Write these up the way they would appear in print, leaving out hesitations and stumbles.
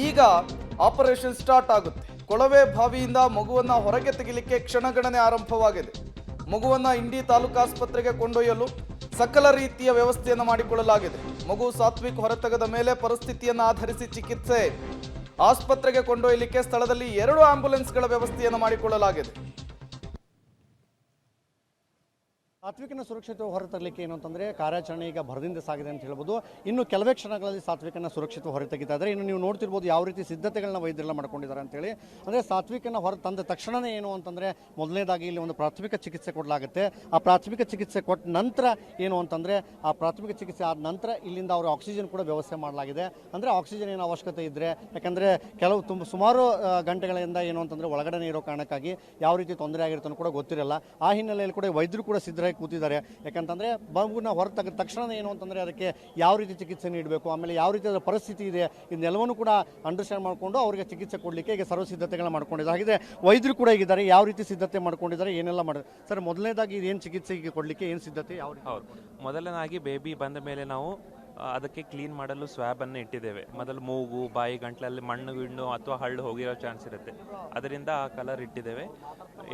ಈಗ operation start ಆಗುತ್ತೆ. ಕೊಳವೆ ಬಾವಿಯಿಂದ ಮಗುವನ್ನ ಹೊರಗೆ ತೆಗೆಯಲಿಕ್ಕೆ ಕ್ಷಣಗಣನೆ ಆರಂಭವಾಗಿದೆ. ಮಗುವನ್ನ ಇಂಡಿ ತಾಲೂಕು ಆಸ್ಪತ್ರೆಗೆ ಕೊಂಡೊಯ್ಯಲು ಸಕಲ ರೀತಿಯ ವ್ಯವಸ್ಥೆಯನ್ನು ಮಾಡಿಕೊಳ್ಳಲಾಗಿದೆ. ಮಗು ಸಾತ್ವಿಕ್ ಹೊರತೆಗೆದ ಮೇಲೆ ಪರಿಸ್ಥಿತಿಯನ್ನು ಆಧರಿಸಿ ಚಿಕಿತ್ಸೆ. ಆಸ್ಪತ್ರೆಗೆ ಕೊಂಡೊಯ್ಯಲಿಕ್ಕೆ ಸ್ಥಳದಲ್ಲಿ 2 ಆಂಬ್ಯುಲೆನ್ಸ್ಗಳ ವ್ಯವಸ್ಥೆಯನ್ನು ಮಾಡಿಕೊಳ್ಳಲಾಗಿದೆ. ಸಾತ್ವಿಕನ ಸುರಕ್ಷಿತ ಹೊರತರಲಿಕ್ಕೆ ಏನು ಅಂತಂದರೆ ಕಾರ್ಯಾಚರಣೆ ಈಗ ಭರದಿಂದ ಸಾಗಿದೆ ಅಂತ ಹೇಳ್ಬೋದು. ಇನ್ನು ಕೆಲವೇ ಕ್ಷಣಗಳಲ್ಲಿ ಸಾತ್ವಿಕನ ಸುರಕ್ಷಿತ ಹೊರತೆಗಿತಾ ಇದ್ದಾರೆ. ಇನ್ನು ನೀವು ನೋಡ್ತಿರ್ಬೋದು ಯಾವ ರೀತಿ ಸಿದ್ಧತೆಗಳನ್ನ ವೈದ್ಯರೆಲ್ಲ ಮಾಡ್ಕೊಂಡಿದ್ದಾರೆ ಅಂತೇಳಿ. ಅಂದರೆ ಸಾತ್ವಿಕನ ಹೊರ ತಂದ ತಕ್ಷಣವೇ ಏನು ಅಂತಂದರೆ ಮೊದಲನೇದಾಗಿ ಇಲ್ಲಿ ಒಂದು ಪ್ರಾಥಮಿಕ ಚಿಕಿತ್ಸೆ ಕೊಡಲಾಗುತ್ತೆ. ಆ ಪ್ರಾಥಮಿಕ ಚಿಕಿತ್ಸೆ ಕೊಟ್ಟ ನಂತರ ಏನು ಅಂತಂದರೆ ಆ ಪ್ರಾಥಮಿಕ ಚಿಕಿತ್ಸೆ ಆದ ನಂತರ ಇಲ್ಲಿಂದ ಅವರು ಆಕ್ಸಿಜನ್ ಕೂಡ ವ್ಯವಸ್ಥೆ ಮಾಡಲಾಗಿದೆ. ಅಂದರೆ ಆಕ್ಸಿಜನ್ ಏನು ಅವಶ್ಯಕತೆ ಇದ್ದರೆ, ಯಾಕಂದರೆ ಸುಮಾರು ಗಂಟೆಗಳಿಂದ ಏನು ಅಂತಂದರೆ ಒಳಗಡೆ ಇರೋ ಕಾರಣಕ್ಕಾಗಿ ಯಾವ ರೀತಿ ತೊಂದರೆ ಆಗಿರುತ್ತೋ ಕೂಡ ಗೊತ್ತಿರಲ್ಲ. ಆ ಹಿನ್ನೆಲೆಯಲ್ಲಿ ಕೂಡ ವೈದ್ಯರು ಕೂಡ ಸಿದ್ಧರಾಗಿ ಕೂತಿದ್ದಾರೆ. ಯಾಕಂತಂದರೆ ಮಗುನ ಹೊರತೆಗೆದ ತಕ್ಷಣ ಏನು ಅಂತಂದರೆ ಅದಕ್ಕೆ ಯಾವ ರೀತಿ ಚಿಕಿತ್ಸೆ ನೀಡಬೇಕು, ಆಮೇಲೆ ಯಾವ ರೀತಿ ಅದರ ಪರಿಸ್ಥಿತಿ ಇದೆ, ಇದನ್ನೆಲ್ಲವನ್ನೂ ಕೂಡ ಅಂಡರ್ಸ್ಟ್ಯಾಂಡ್ ಮಾಡಿಕೊಂಡು ಅವರಿಗೆ ಚಿಕಿತ್ಸೆ ಕೊಡಲಿಕ್ಕೆ ಈಗ ಸರ್ವ ಸಿದ್ಧತೆಗಳನ್ನ ಮಾಡ್ಕೊಂಡಿದ್ದಾರೆ. ಹಾಗೆ ವೈದ್ಯರು ಕೂಡ ಇದ್ದಾರೆ, ಯಾವ ರೀತಿ ಸಿದ್ಧತೆ ಮಾಡ್ಕೊಂಡಿದ್ದಾರೆ, ಏನೆಲ್ಲ ಮಾಡಿದ್ರು ಸರ್? ಮೊದಲನೇದಾಗಿ ಏನು ಚಿಕಿತ್ಸೆಗೆ ಕೊಡಲಿಕ್ಕೆ ಏನು ಸಿದ್ಧತೆ, ಯಾವ ರೀತಿ? ಮೊದಲನಾಗಿ ಬೇಬಿ ಬಂದ ಮೇಲೆ ನಾವು ಅದಕ್ಕೆ ಕ್ಲೀನ್ ಮಾಡಲು ಸ್ವ್ಯಾಬನ್ನು ಇಟ್ಟಿದ್ದೇವೆ. ಮೊದಲು ಮೂಗು, ಬಾಯಿ, ಗಂಟಲಲ್ಲಿ ಮಣ್ಣು ಗಿಣ್ಣು ಅಥವಾ ಹಳ್ಳು ಹೋಗಿರೋ ಚಾನ್ಸ್ ಇರುತ್ತೆ, ಅದರಿಂದ ಆ ಕಲರ್ ಇಟ್ಟಿದ್ದೇವೆ.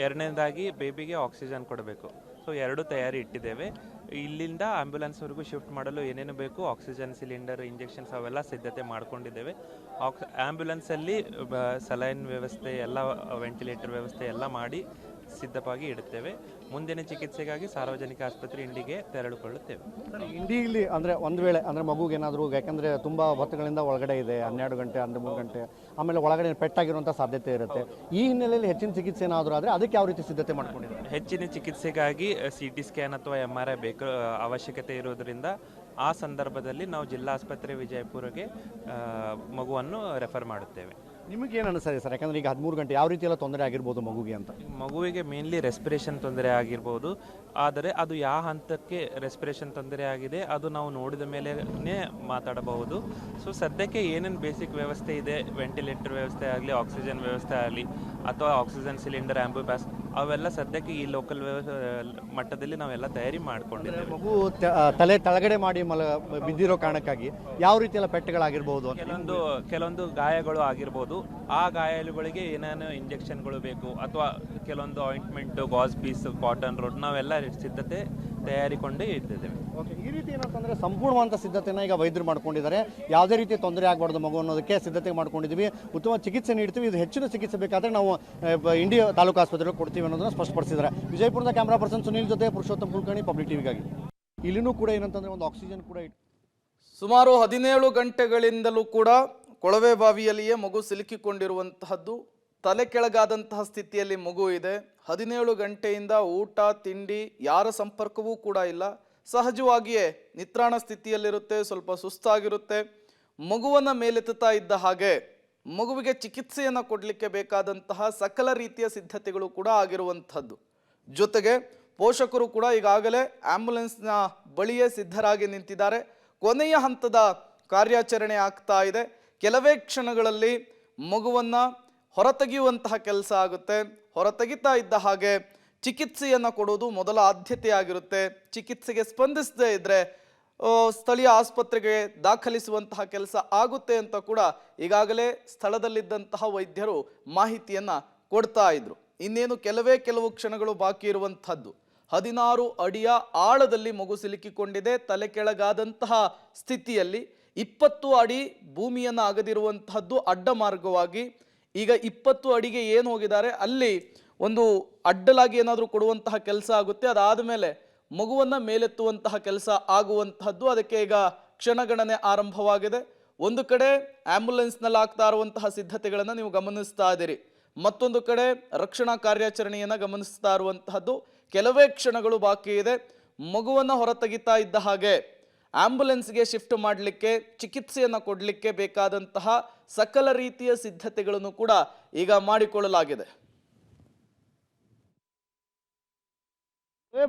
ಎರಡನೇದಾಗಿ ಬೇಬಿಗೆ ಆಕ್ಸಿಜನ್ ಕೊಡಬೇಕು, ಸೊ 2 ತಯಾರಿ ಇಟ್ಟಿದ್ದೇವೆ. ಇಲ್ಲಿಂದ ಆಂಬ್ಯುಲೆನ್ಸ್ವರೆಗೂ ಶಿಫ್ಟ್ ಮಾಡಲು ಏನೇನು ಬೇಕು, ಆಕ್ಸಿಜನ್ ಸಿಲಿಂಡರ್, ಇಂಜೆಕ್ಷನ್ಸ್ ಅವೆಲ್ಲ ಸಿದ್ಧತೆ ಮಾಡ್ಕೊಂಡಿದ್ದೇವೆ. ಆಂಬ್ಯುಲೆನ್ಸಲ್ಲಿ ಸಲೈನ್ ವ್ಯವಸ್ಥೆ ಎಲ್ಲ, ವೆಂಟಿಲೇಟರ್ ವ್ಯವಸ್ಥೆ ಎಲ್ಲ ಮಾಡಿ ಸಿದ್ಧವಾಗಿ ಇಡುತ್ತೇವೆ. ಮುಂದಿನ ಚಿಕಿತ್ಸೆಗಾಗಿ ಸಾರ್ವಜನಿಕ ಆಸ್ಪತ್ರೆ ಇಂಡಿಗೆ ತೆರಳಿಕೊಳ್ಳುತ್ತೇವೆ. ಇಂಡಿಯಲ್ಲಿ ಅಂದರೆ ಒಂದು ವೇಳೆ ಅಂದರೆ ಮಗುಗೆ ಏನಾದರೂ, ಯಾಕೆಂದರೆ ತುಂಬ ಹೊತ್ತುಗಳಿಂದ ಒಳಗಡೆ ಇದೆ, 12 ಗಂಟೆ 13 ಗಂಟೆ, ಆಮೇಲೆ ಒಳಗಡೆ ಪೆಟ್ಟಾಗಿರುವಂಥ ಸಾಧ್ಯತೆ ಇರುತ್ತೆ. ಈ ಹಿನ್ನೆಲೆಯಲ್ಲಿ ಹೆಚ್ಚಿನ ಚಿಕಿತ್ಸೆ ಏನಾದರೂ ಆದರೆ ಅದಕ್ಕೆ ಯಾವ ರೀತಿ ಸಿದ್ಧತೆ ಮಾಡ್ಕೊಂಡಿದ್ದಾರೆ? ಹೆಚ್ಚಿನ ಚಿಕಿತ್ಸೆಗಾಗಿ CT ಸ್ಕ್ಯಾನ್ ಅಥವಾ MRI ಬೇಕು ಅವಶ್ಯಕತೆ ಇರೋದರಿಂದ ಆ ಸಂದರ್ಭದಲ್ಲಿ ನಾವು ಜಿಲ್ಲಾ ಆಸ್ಪತ್ರೆ ವಿಜಯಪುರಕ್ಕೆ ಮಗುವನ್ನು ರೆಫರ್ ಮಾಡುತ್ತೇವೆ. ನಿಮಗೇನು ಅನಿಸ್ತದೆ ಸರ್? ಯಾಕಂದರೆ ಈಗ 13 ಗಂಟೆ ಯಾವ ರೀತಿ ಎಲ್ಲ ತೊಂದರೆ ಆಗಿರ್ಬೋದು ಮಗುಗೆ ಅಂತ? ಮಗುವಿಗೆ ಮೇನ್ಲಿ ರೆಸ್ಪಿರೇಷನ್ ತೊಂದರೆ ಆಗಿರ್ಬೋದು. ಆದರೆ ಅದು ಯಾವ ಹಂತಕ್ಕೆ ರೆಸ್ಪಿರೇಷನ್ ತೊಂದರೆ ಆಗಿದೆ ಅದು ನಾವು ನೋಡಿದ ಮೇಲೆ ಮಾತಾಡಬಹುದು. ಸೊ ಸದ್ಯಕ್ಕೆ ಏನೇನು ಬೇಸಿಕ್ ವ್ಯವಸ್ಥೆ ಇದೆ, ವೆಂಟಿಲೇಟರ್ ವ್ಯವಸ್ಥೆ ಆಗಲಿ, ಆಕ್ಸಿಜನ್ ವ್ಯವಸ್ಥೆ ಆಗಲಿ, ಅಥವಾ ಆಕ್ಸಿಜನ್ ಸಿಲಿಂಡರ್, ಆಂಬ್ಯುಲೆನ್ಸ್, ಅವೆಲ್ಲ ಸದ್ಯಕ್ಕೆ ಈ ಲೋಕಲ್ ಮಟ್ಟದಲ್ಲಿ ನಾವೆಲ್ಲ ತಯಾರಿ ಮಾಡ್ಕೊಂಡಿದ್ದೇವೆ. ಮಗು ತಲೆ ತಳಗಡೆ ಮಾಡಿ ಬಿದ್ದಿರೋ ಕಾರಣಕ್ಕಾಗಿ ಯಾವ ರೀತಿ ಎಲ್ಲ ಪೆಟ್ಟುಗಳಾಗಿರ್ಬೋದು, ಕೆಲವೊಂದು ಗಾಯಗಳು ಆಗಿರ್ಬೋದು. ಆ ಗಾಯಗಳಿಗೆ ಏನೇನು ಇಂಜೆಕ್ಷನ್ಗಳು ಬೇಕು ಅಥವಾ ಕೆಲವೊಂದು ಆಯಿಂಟ್ಮೆಂಟ್, ಗಾಸ್ ಪೀಸ್, ಕಾಟನ್ ರೋಡ್, ನಾವೆಲ್ಲ ಸಿದ್ಧತೆ ತಯಾರಿಕೊಂಡೇ ಇದ್ದೇವೆ. ಈ ರೀತಿ ಏನಂತಂದರೆ ಸಂಪೂರ್ಣವಾದ ಸಿದ್ಧತೆನ ಈಗ ವೈದ್ಯರು ಮಾಡ್ಕೊಂಡಿದ್ದಾರೆ. ಯಾವುದೇ ರೀತಿ ತೊಂದರೆ ಆಗಬಾರ್ದು ಮಗು ಅನ್ನೋದಕ್ಕೆ ಸಿದ್ಧತೆ ಮಾಡ್ಕೊಂಡಿದ್ದೀವಿ. ಉತ್ತಮ ಚಿಕಿತ್ಸೆ ನೀಡ್ತೀವಿ. ಇದು ಹೆಚ್ಚಿನ ಚಿಕಿತ್ಸೆ ಬೇಕಾದರೆ ನಾವು ಇಂಡಿ ತಾಲೂಕು ಆಸ್ಪತ್ರೆಗೆ ಕೊಡ್ತೀವಿ ಅನ್ನೋದನ್ನ ಸ್ಪಷ್ಟಪಡಿಸಿದ್ದಾರೆ. ವಿಜಯಪುರದ ಕ್ಯಾಮ್ರಾ ಪರ್ಸನ್ ಸುನೀಲ್ ಜೊತೆ ಪುರುಷೋತ್ತಮ್ ಕುಲಕರ್ಣಿ, ಪಬ್ಲಿಕ್ ಟಿವಿಗಾಗಿ. ಇಲ್ಲಿನೂ ಕೂಡ ಏನಂತಂದರೆ ಒಂದು ಆಕ್ಸಿಜನ್ ಕೂಡ ಸುಮಾರು 17 ಗಂಟೆಗಳಿಂದಲೂ ಕೂಡ ಕೊಳವೆ ಬಾವಿಯಲ್ಲಿಯೇ ಮಗು ಸಿಲುಕಿಕೊಂಡಿರುವಂತಹದ್ದು. ತಲೆ ಕೆಳಗಾದಂತಹ ಸ್ಥಿತಿಯಲ್ಲಿ ಮಗು ಇದೆ. 17 ಗಂಟೆಯಿಂದ ಊಟ ತಿಂಡಿ ಯಾರ ಸಂಪರ್ಕವೂ ಕೂಡ ಇಲ್ಲ. ಸಹಜವಾಗಿಯೇ ನಿತ್ರಾಣ ಸ್ಥಿತಿಯಲ್ಲಿರುತ್ತೆ, ಸ್ವಲ್ಪ ಸುಸ್ತಾಗಿರುತ್ತೆ. ಮಗುವನ್ನು ಮೇಲೆತ್ತುತ್ತಾ ಇದ್ದ ಹಾಗೆ ಮಗುವಿಗೆ ಚಿಕಿತ್ಸೆಯನ್ನು ಕೊಡಲಿಕ್ಕೆ ಬೇಕಾದಂತಹ ಸಕಲ ರೀತಿಯ ಸಿದ್ಧತೆಗಳು ಕೂಡ ಆಗಿರುವಂಥದ್ದು. ಜೊತೆಗೆ ಪೋಷಕರು ಕೂಡ ಈಗಾಗಲೇ ಆಂಬ್ಯುಲೆನ್ಸ್ನ ಬಳಿಯೇ ಸಿದ್ಧರಾಗಿ ನಿಂತಿದ್ದಾರೆ. ಕೊನೆಯ ಹಂತದ ಕಾರ್ಯಾಚರಣೆ ಆಗ್ತಾ ಇದೆ. ಕೆಲವೇ ಕ್ಷಣಗಳಲ್ಲಿ ಮಗುವನ್ನು ಹೊರತೆಗೆಯುವಂತಹ ಕೆಲಸ ಆಗುತ್ತೆ. ಹೊರತೆಗಿತಾ ಇದ್ದ ಹಾಗೆ ಚಿಕಿತ್ಸೆಯನ್ನು ಕೊಡೋದು ಮೊದಲ ಆದ್ಯತೆಯಾಗಿರುತ್ತೆ. ಚಿಕಿತ್ಸೆಗೆ ಸ್ಪಂದಿಸದೇ ಇದ್ದರೆ ಸ್ಥಳೀಯ ಆಸ್ಪತ್ರೆಗೆ ದಾಖಲಿಸುವಂತಹ ಕೆಲಸ ಆಗುತ್ತೆ ಅಂತ ಕೂಡ ಈಗಾಗಲೇ ಸ್ಥಳದಲ್ಲಿದ್ದಂತಹ ವೈದ್ಯರು ಮಾಹಿತಿಯನ್ನು ಕೊಡ್ತಾ ಇದ್ರು. ಇನ್ನೇನು ಕೆಲವು ಕ್ಷಣಗಳು ಬಾಕಿ ಇರುವಂಥದ್ದು. 16 ಅಡಿಯ ಆಳದಲ್ಲಿ ಮಗು ಸಿಲುಕಿಕೊಂಡಿದೆ. ತಲೆ ಕೆಳಗಾದಂತಹ ಸ್ಥಿತಿಯಲ್ಲಿ 20 ಅಡಿ ಭೂಮಿಯನ್ನು ಅಗದಿರುವಂತಹದ್ದು ಅಡ್ಡ ಮಾರ್ಗವಾಗಿ. ಈಗ 20 ಅಡಿಗೆ ಏನು ಹೋಗಿದ್ದಾರೆ ಅಲ್ಲಿ ಒಂದು ಅಡ್ಡಲಾಗಿ ಏನಾದರೂ ಕೊಡುವಂತಹ ಕೆಲಸ ಆಗುತ್ತೆ. ಅದಾದ ಮೇಲೆ ಮಗುವನ್ನು ಮೇಲೆತ್ತುವಂತಹ ಕೆಲಸ ಆಗುವಂತಹದ್ದು. ಅದಕ್ಕೆ ಈಗ ಕ್ಷಣಗಣನೆ ಆರಂಭವಾಗಿದೆ. ಒಂದು ಕಡೆ ಆಂಬ್ಯುಲೆನ್ಸ್ನಲ್ಲಿ ಆಗ್ತಾ ಇರುವಂತಹ ಸಿದ್ಧತೆಗಳನ್ನು ನೀವು ಗಮನಿಸ್ತಾ ಇದ್ದೀರಿ, ಮತ್ತೊಂದು ಕಡೆ ರಕ್ಷಣಾ ಕಾರ್ಯಾಚರಣೆಯನ್ನು ಗಮನಿಸ್ತಾ ಇರುವಂತಹದ್ದು. ಕೆಲವೇ ಕ್ಷಣಗಳು ಬಾಕಿ ಇದೆ. ಮಗುವನ್ನು ಹೊರತೆಗಿತಾ ಇದ್ದ ಹಾಗೆ ಆಂಬ್ಯುಲೆನ್ಸ್ಗೆ ಶಿಫ್ಟ್ ಮಾಡಲಿಕ್ಕೆ, ಚಿಕಿತ್ಸೆಯನ್ನು ಕೊಡಲಿಕ್ಕೆ ಬೇಕಾದಂತಹ ಸಕಲ ರೀತಿಯ ಸಿದ್ಧತೆಗಳನ್ನು ಕೂಡ ಈಗ ಮಾಡಿಕೊಳ್ಳಲಾಗಿದೆ.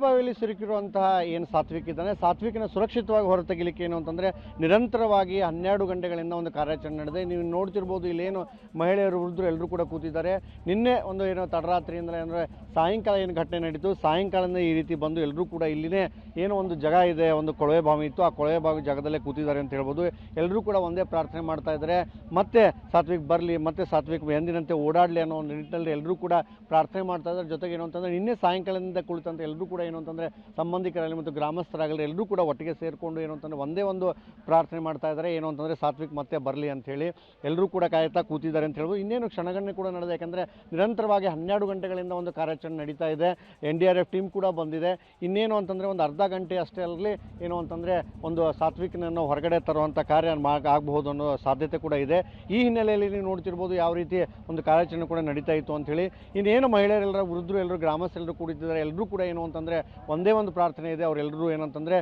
ಬಾವಿಯಲ್ಲಿ ಸಿಲುಕಿರುವಂತಹ ಏನು ಸಾತ್ವಿಕ್ ಇದ್ದಾನೆ, ಸಾತ್ವಿಕನ ಸುರಕ್ಷಿತವಾಗಿ ಹೊರತೆಗಿಲಿಕ್ಕೆ ಏನು ಅಂತಂದರೆ ನಿರಂತರವಾಗಿ 12 ಗಂಟೆಗಳಿಂದ ಒಂದು ಕಾರ್ಯಾಚರಣೆ ನಡೆದಿದೆ. ನೀವು ನೋಡ್ತಿರ್ಬೋದು ಇಲ್ಲೇನು ಮಹಿಳೆಯರು ವೃದ್ಧರು ಎಲ್ಲರೂ ಕೂಡ ಕೂತಿದ್ದಾರೆ. ನಿನ್ನೆ ಒಂದು ಏನೋ ತಡರಾತ್ರಿಯಿಂದ ಅಂದರೆ ಸಾಯಂಕಾಲ ಏನು ಘಟನೆ ನಡೀತು, ಸಾಯಂಕಾಲದಿಂದ ಈ ರೀತಿ ಬಂದು ಎಲ್ಲರೂ ಕೂಡ ಇಲ್ಲಿನೇ ಏನೋ ಒಂದು ಜಾಗ ಇದೆ, ಒಂದು ಕೊಳವೆ ಬಾವಿ ಇತ್ತು, ಆ ಕೊಳವೆ ಬಾವಿ ಜಾಗದಲ್ಲೇ ಕೂತಿದ್ದಾರೆ ಅಂತ ಹೇಳ್ಬೋದು. ಎಲ್ಲರೂ ಕೂಡ ಒಂದೇ ಪ್ರಾರ್ಥನೆ ಮಾಡ್ತಾ ಇದ್ದಾರೆ, ಮತ್ತೆ ಸಾತ್ವಿಕ್ ಬರಲಿ, ಮತ್ತೆ ಸಾತ್ವಿಕ್ ಎಂದಿನಂತೆ ಓಡಾಡಲಿ ಅನ್ನೋ ಒಂದು ನಿಟ್ಟಿನಲ್ಲಿ ಎಲ್ಲರೂ ಕೂಡ ಪ್ರಾರ್ಥನೆ ಮಾಡ್ತಾ ಇದ್ದಾರೆ. ಜೊತೆಗೆ ಏನು ಅಂತಂದರೆ ನಿನ್ನೆ ಸಾಯಂಕಾಲದಿಂದ ಕುಳಿತಂತ ಎಲ್ಲರೂ ಕೂಡ ಏನು ಅಂತಂದರೆ ಸಂಬಂಧಿಕರಲ್ಲಿ ಮತ್ತು ಗ್ರಾಮಸ್ಥರಾಗಲಿ ಎಲ್ಲರೂ ಕೂಡ ಒಟ್ಟಿಗೆ ಸೇರಿಕೊಂಡು ಏನು ಅಂತಂದರೆ ಒಂದೇ ಒಂದು ಪ್ರಾರ್ಥನೆ ಮಾಡ್ತಾ ಇದ್ದಾರೆ, ಏನು ಅಂತಂದರೆ ಸಾತ್ವಿಕ್ ಮತ್ತೆ ಬರಲಿ ಅಂಥೇಳಿ ಎಲ್ಲರೂ ಕೂಡ ಕಾಯ್ತಾ ಕೂತಿದ್ದಾರೆ ಅಂತ ಹೇಳ್ಬೋದು. ಇನ್ನೇನು ಕ್ಷಣಗಣನೆ ಕೂಡ ನಡೆದಿದೆ, ಯಾಕಂದರೆ ನಿರಂತರವಾಗಿ 12 ಗಂಟೆಗಳಿಂದ ಒಂದು ಕಾರ್ಯಾಚರಣೆ ನಡೀತಾ ಇದೆ. NDRF ಟೀಮ್ ಕೂಡ ಬಂದಿದೆ. ಇನ್ನೇನು ಅಂತಂದರೆ ಒಂದು ಅರ್ಧ ಗಂಟೆ ಅಷ್ಟೇ ಅಲ್ಲಿ ಏನು ಅಂತಂದರೆ ಒಂದು ಸಾತ್ವಿಕನನ್ನು ಹೊರಗಡೆ ತರುವಂಥ ಕಾರ್ಯ ಆಗಬಹುದು ಅನ್ನೋ ಸಾಧ್ಯತೆ ಕೂಡ ಇದೆ. ಈ ಹಿನ್ನೆಲೆಯಲ್ಲಿ ನೀವು ನೋಡ್ತಿರ್ಬೋದು ಯಾವ ರೀತಿ ಒಂದು ಕಾರ್ಯಾಚರಣೆ ಕೂಡ ನಡೀತಾ ಇತ್ತು ಅಂಥೇಳಿ. ಇನ್ನೇನು ಮಹಿಳೆಯರೆಲ್ಲರೂ ವೃದ್ಧರು ಎಲ್ಲರೂ ಗ್ರಾಮಸ್ಥರೆಲ್ಲರೂ ಕೂಡಿದ್ದಾರೆ. ಎಲ್ಲರೂ ಕೂಡ ಏನು ಅಂತಂದರೆ ಒಂದೇ ಒಂದು ಪ್ರಾರ್ಥನೆ ಇದೆ, ಅವರೆಲ್ಲರೂ ಏನಂತಂದರೆ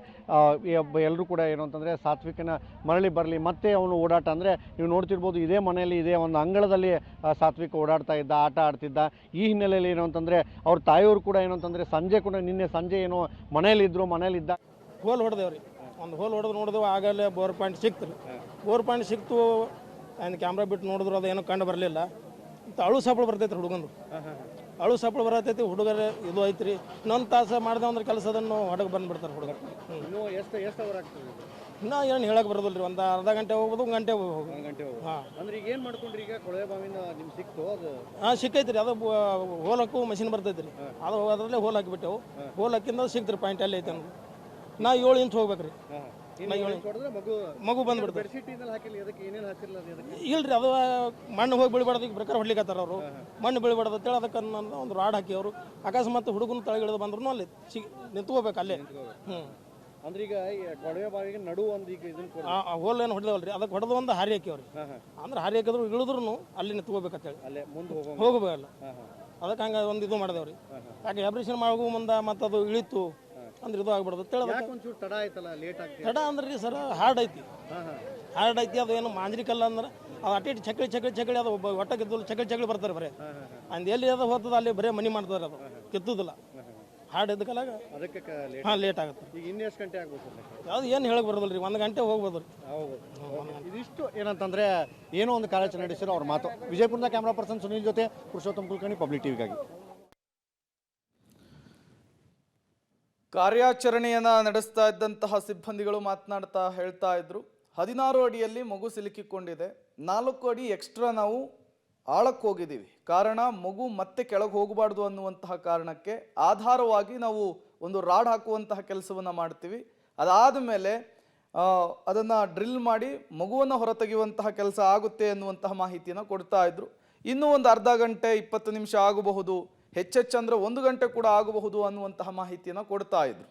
ಎಲ್ಲರೂ ಕೂಡ ಏನು ಅಂತಂದರೆ ಸಾತ್ವಿಕನ ಮರಳಿ ಬರಲಿ, ಮತ್ತೆ ಅವನು ಓಡಾಟ ಅಂದರೆ ನೀವು ನೋಡ್ತಿರ್ಬೋದು ಇದೇ ಮನೆಯಲ್ಲಿ ಇದೇ ಒಂದು ಅಂಗಳದಲ್ಲಿ ಸಾತ್ವಿಕ ಓಡಾಡ್ತಾ ಇದ್ದ, ಆಟ ಆಡ್ತಿದ್ದ. ಈ ಹಿನ್ನೆಲೆಯಲ್ಲಿ ಏನು ಅಂತಂದರೆ ಅವ್ರ ತಾಯಿಯವರು ಕೂಡ ಏನು ಅಂತಂದರೆ ಸಂಜೆ ಕೂಡ ನಿನ್ನೆ ಸಂಜೆ ಏನೋ ಮನೇಲಿದ್ದ ಹೋಲ್ ಹೊಡೆದೇವ್ರಿ. ಒಂದು ಹೋಲ್ ಹೊಡೆದು ನೋಡಿದೆವು, ಆಗಲೇ ಬೋರ್ ಪಾಯಿಂಟ್ ಸಿಕ್ತು ರೀ. ಬೋರ್ ಪಾಯಿಂಟ್ ಸಿಕ್ತು, ಆ್ಯಂಡ್ ಕ್ಯಾಮ್ರಾ ಬಿಟ್ಟು ನೋಡಿದ್ರು ಅದು ಏನೂ ಕಂಡು ಬರಲಿಲ್ಲ. ಮತ್ತು ಅಳು ಸಪ್ಪಳು ಬರ್ತೈತೆ ರೀ ಹುಡುಗಂದು, ಅಳು ಸಪ್ಪಳು ಬರತೈತಿ. ಹುಡುಗರು ಇದು ಐತೆ ರೀ, ಇನ್ನೊಂದು ತಾಸು ಮಾಡಿದೆ ಅಂದ್ರೆ ಕೆಲಸದನ್ನು ಹೊರಗೆ ಬಂದುಬಿಡ್ತಾರೆ ಹುಡುಗರು. ಎಷ್ಟು ಅವರ್ ಆಗ್ತದೆ? ಇನ್ನೂ ಏನು ಹೇಳಕ್ಕೆ ಬರೋದಿಲ್ಲ ರೀ. ಒಂದು ಅರ್ಧ ಗಂಟೆ ಹೋಗ್ಬೋದು, 1 ಗಂಟೆ ಹೋಗ್ಬೋದು. ಹಾಂ, ಅಂದ್ರೆ ಈಗ ಏನು ಮಾಡ್ಕೊಂಡ್ರಿ? ಈಗ ಕೊಳವೆ ಬಾವಿಯಿಂದ ನಿಮ್ಗೆ ಸಿಕ್ತು ಅದು? ಹಾಂ, ಸಿಕ್ಕೈತಿ ರೀ. ಅದು ಹೋಲ್ ಹಾಕು ಮಷಿನ್ ಬರ್ತೈತಿ ರೀ, ಅದು ಅದರಲ್ಲೇ ಹೋಲ್ ಹಾಕಿಬಿಟ್ಟೆವು. ಹೋಲ್ ಹಾಕಿಂದ ಸಿಕ್ತು ಪಾಯಿಂಟ್ ಅಲ್ಲಿ ಐತೆ ಅಂದ್ರೆ ನಾ 7 ಇಂಚ್ ಹೋಗ್ಬೇಕು ರೀ. ಮಗು ಬಂದ್ಬಿಡ್ತಾರೆ. ಇಲ್ರಿ, ಅದು ಮಣ್ಣು ಹೋಗಿ ಬೀಳ್ಬಾರ್ದು, ಈಗ ಪ್ರಕಾರ ಹೊಡ್ಲಿಕ್ಕತ್ತಾರ ಅವರು. ಮಣ್ಣು ಬೀಳ್ಬಾರ್ದು ಅಂತೇಳಿ ಅದಕ್ಕೆ ಒಂದು ರಾಡ್ ಹಾಕಿ ಅವರು ಅಕಸ್ಮಾತ್ ಹುಡುಗನ ತಳಗಿಳಿದು ಬಂದ್ರು ಅಲ್ಲಿ ನಿಂತ್ಕೋಬೇಕು ಅಲ್ಲೇ. ಅಂದ್ರೆ ಈಗ ಕೊಳವೆ ಬಾವಿಗೆ ನಡು ಒಂದು ಈಗ ಇದನ್ನ ಹೋಲ್ ಏನು ಹೊಡೆದವಲ್ರಿ, ಅದಕ್ಕೆ ಹೊಡೆದು ಒಂದು ಹಾರಿ ಹಾಕಿವ್ರಿ. ಅಂದ್ರೆ ಹಾರಿ ಹಾಕಿದ್ರು ಇಳಿದ್ರು ಅಲ್ಲಿ ನಿಂತ್ಕೋಬೇಕಂತೇಳಿ ಅಲ್ಲೇ ಮುಂದೆ ಹೋಗಬೇಕಲ್ಲ. ಅದಕ್ಕೆ ಹಂಗೆ ಒಂದು ಇದು ಮಾಡಿದೆವ್ರಿ. ಯಾಕೆ ಆಪರೇಷನ್ ಮಾಡೋ ಮುಂದೆ ಮತ್ತು ಅದು ಇಳಿತು ಅಂದ್ರೆ ಇದು ಆಗ್ಬಿಡೋದು ಒಂಚೂರು ತಡ ಆಯ್ತಲ್ಲ, ಲೇಟ್ ಆಗ್ತದೆ. ತಡ ಅಂದ್ರೆ ರೀ ಸರ್ ಹಾರ್ಡ್ ಐತಿ, ಹಾರ್ಡ್ ಐತಿ. ಅದು ಏನು ಮಾಂಜ್ರಿಕಲ್ಲ ಅಂದ್ರೆ ಅದು ಅಟ್ಟಿ ಚಕಳಿ ಅದು ಒಟ್ಟ ಕಿತ್ತಲು ಚಕಳಿ ಬರ್ತಾರೆ ಬರೀ. ಅಂದ್ ಎಲ್ಲಿ ಅದು ಹೋಗ್ತದೆ ಅಲ್ಲಿ ಬರೀ ಮನಿ ಮಾಡ್ತಾರೆ, ಅದು ಕಿತ್ತುದಿಲ್ಲ. ಹಾರ್ಡ್ ಇದ್ದಕ್ಕಲ್ಲ ಅದಕ್ಕೆ ಹಾಂ ಲೇಟ್ ಆಗುತ್ತೆ. ಈಗ ಇನ್ನೆಷ್ಟು ಗಂಟೆ ಆಗ್ಬೋದು? ಅದು ಏನು ಹೇಳಕ್ ಬರೋದಿಲ್ಲ ರೀ, 1 ಗಂಟೆ ಹೋಗ್ಬೋದು ರೀ. ಇದಿಷ್ಟು ಏನಂತಂದ್ರೆ ಏನೋ ಒಂದು ಕಾರ್ಯಾಚರಣೆ ನಡೆಸಿರೋ ಅವ್ರ ಮಾತು. ವಿಜಯಪುರದ ಕ್ಯಾಮ್ರಾ ಪರ್ಸನ್ ಸುನೀಲ್ ಜೊತೆ ಪುರುಷೋತ್ತಮ್ ಕುಲಕರ್ಣಿ, ಪಬ್ಲಿಕ್ ಟಿವಿಗಾಗಿ. ಕಾರ್ಯಾಚರಣೆಯನ್ನು ನಡೆಸ್ತಾ ಇದ್ದಂತಹ ಸಿಬ್ಬಂದಿಗಳು ಮಾತನಾಡ್ತಾ ಹೇಳ್ತಾ ಇದ್ರು, 16 ಅಡಿಯಲ್ಲಿ ಮಗು ಸಿಲುಕಿಕೊಂಡಿದೆ, 4 ಅಡಿ ಎಕ್ಸ್ಟ್ರಾ ನಾವು ಆಳಕ್ಕೆ ಹೋಗಿದ್ದೀವಿ. ಕಾರಣ ಮಗು ಮತ್ತೆ ಕೆಳಗೆ ಹೋಗಬಾರ್ದು ಅನ್ನುವಂತಹ ಕಾರಣಕ್ಕೆ ಆಧಾರವಾಗಿ ನಾವು ಒಂದು ರಾಡ್ ಹಾಕುವಂತಹ ಕೆಲಸವನ್ನು ಮಾಡ್ತೀವಿ. ಅದಾದ ಮೇಲೆ ಅದನ್ನು ಡ್ರಿಲ್ ಮಾಡಿ ಮಗುವನ್ನು ಹೊರತೆಗೆಯುವಂತಹ ಕೆಲಸ ಆಗುತ್ತೆ ಅನ್ನುವಂತಹ ಮಾಹಿತಿಯನ್ನು ಕೊಡ್ತಾ ಇದ್ರು. ಇನ್ನೂ ಒಂದು ಅರ್ಧ ಗಂಟೆ 20 ನಿಮಿಷ ಆಗಬಹುದು, ಹೆಚ್ಚೆಚ್ಚಂದ್ರೆ 1 ಗಂಟೆ ಕೂಡ ಆಗಬಹುದು ಅನ್ನುವಂತಹ ಮಾಹಿತಿಯನ್ನು ಕೊಡ್ತಾ ಇದ್ರು.